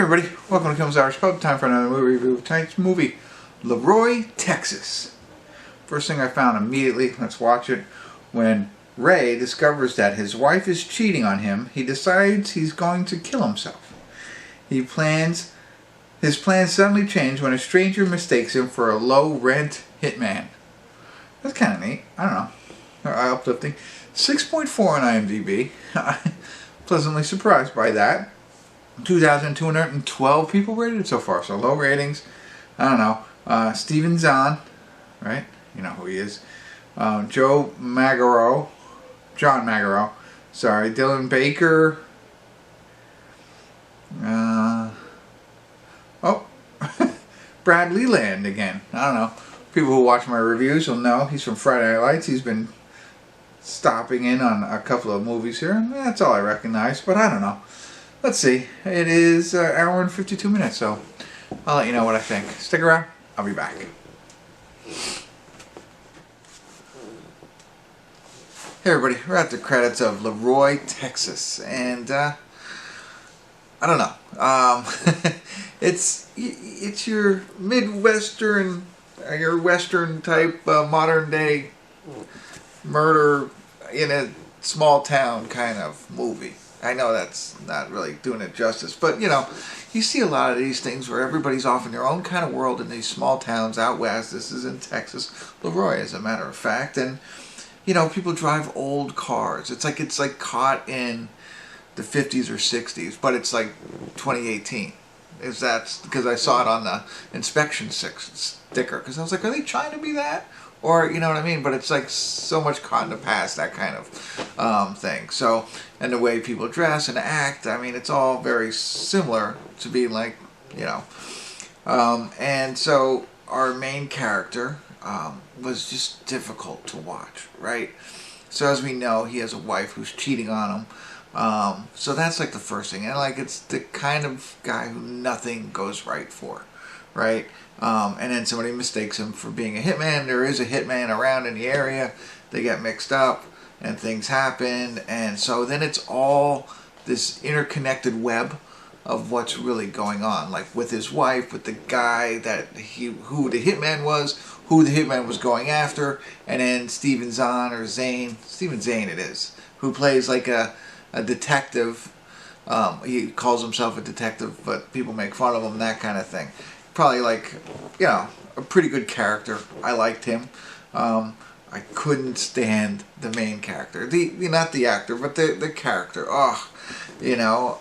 Hey everybody, welcome to Kimmel's Irish Pub. Time for another movie review. Tonight's movie, Laroy, Texas. First thing I found immediately, let's watch it. When Ray discovers that his wife is cheating on him, he decides he's going to kill himself. His plans suddenly change when a stranger mistakes him for a low-rent hitman. That's kind of neat. I don't know. Uplifting. 6.4 on IMDb. Pleasantly surprised by that. 2,212 people rated it so far, so low ratings. I don't know. Zahn, right? You know who he is. John Magaro. Sorry, Dylan Baker. Brad Leland again. I don't know. People who watch my reviews will know he's from Friday Night Lights. He's been stopping in on a couple of movies here. That's all I recognize, but I don't know. Let's see. It is an hour and 52 minutes, so I'll let you know what I think. Stick around. I'll be back. Hey everybody, we're at the credits of Laroy, Texas, and I don't know. It's your Midwestern, your Western type modern day murder in a small town kind of movie. I know that's not really doing it justice, but you know, you see a lot of these things where everybody's off in their own kind of world in these small towns out west. This is in Texas, Laroy, as a matter of fact, and you know, people drive old cars. It's like caught in the 50s or 60s, but it's like 2018. That's because I saw it on the inspection sticker, because I was like, are they trying to be that? Or, you know what I mean? But it's like so much caught in the past, that kind of thing. So, and the way people dress and act, I mean, it's all very similar to being like, you know. And so our main character was just difficult to watch, right? So as we know, he has a wife who's cheating on him. So that's like the first thing. And like, it's the kind of guy who nothing goes right for, right? And then somebody mistakes him for being a hitman. There is a hitman around in the area. They get mixed up and things happen. And so then it's all this interconnected web of what's really going on. Like with his wife, with the guy who the hitman was, who the hitman was going after. And then Steven Zahn it is, who plays like a detective. He calls himself a detective, but people make fun of him, that kind of thing. Probably like, you know, a pretty good character. I liked him. I couldn't stand the main character, not the actor, but the character. Oh, you know,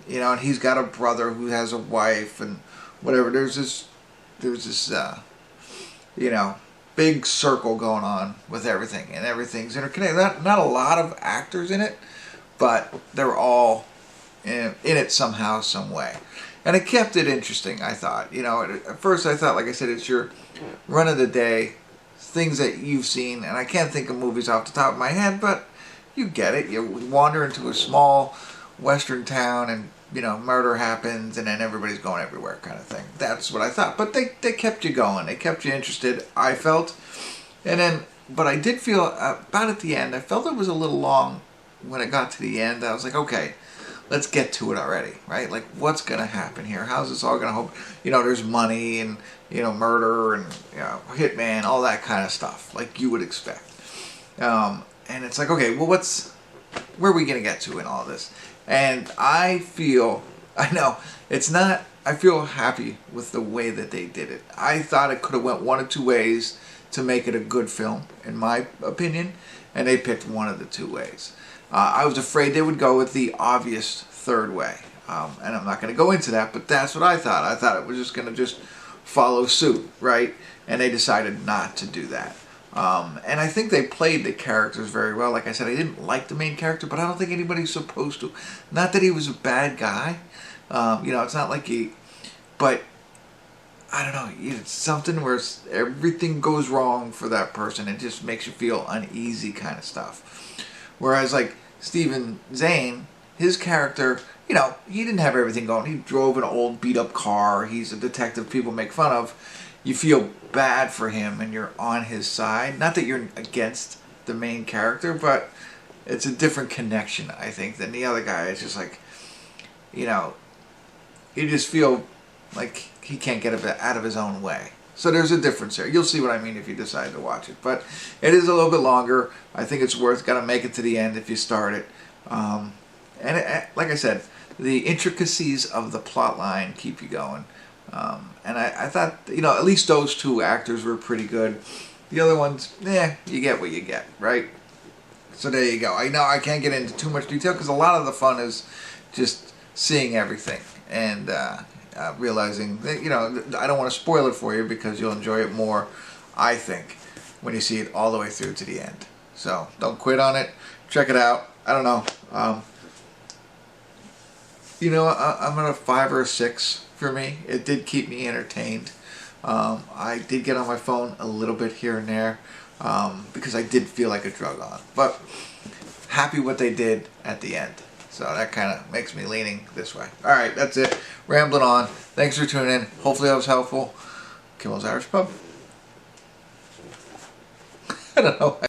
and he's got a brother who has a wife and whatever. There's this, you know, big circle going on with everything, and everything's interconnected. Not a lot of actors in it, but they're all in it somehow, some way. And it kept it interesting, I thought. You know, at first I thought, like I said, it's your run-of-the-day things that you've seen. And I can't think of movies off the top of my head, but you get it. You wander into a small western town and, you know, murder happens and then everybody's going everywhere kind of thing. That's what I thought. But they kept you going. They kept you interested, I felt. And then, but I did feel, about at the end, I felt it was a little long when it got to the end. I was like, okay, let's get to it already, right? Like, what's going to happen here? How's this all going to hope? You know, there's money and, you know, murder and, you know, hitman, all that kind of stuff, like you would expect. And it's like, okay, well, where are we going to get to in all this? And I feel happy with the way that they did it. I thought it could have went one of two ways to make it a good film, in my opinion, and they picked one of the two ways. I was afraid they would go with the obvious third way. And I'm not going to go into that, but that's what I thought. I thought it was just going to just follow suit, right? And they decided not to do that. And I think they played the characters very well. Like I said, I didn't like the main character, but I don't think anybody's supposed to. Not that he was a bad guy. You know, it's not like but I don't know, it's something where everything goes wrong for that person. It just makes you feel uneasy kind of stuff. Whereas like Steven Zahn, his character, you know, he didn't have everything going. He drove an old beat-up car. He's a detective people make fun of. You feel bad for him and you're on his side. Not that you're against the main character, but it's a different connection, I think, than the other guy. It's just like, you know, you just feel like he can't get out of his own way. So there's a difference there. You'll see what I mean if you decide to watch it. But it is a little bit longer. I think it's worth. Got to make it to the end if you start it. Like I said, the intricacies of the plot line keep you going. And I thought, at least those two actors were pretty good. The other ones, you get what you get, right? So there you go. I know I can't get into too much detail because a lot of the fun is just seeing everything and realizing that, I don't want to spoil it for you because you'll enjoy it more, I think, when you see it all the way through to the end. So don't quit on it. Check it out. I don't know. I'm at a 5 or a 6 for me. It did keep me entertained. I did get on my phone a little bit here and there because I did feel like a drug on. But happy what they did at the end. So that kind of makes me leaning this way. All right, that's it. Rambling on. Thanks for tuning in. Hopefully that was helpful. Kimmel's Irish Pub. I don't know.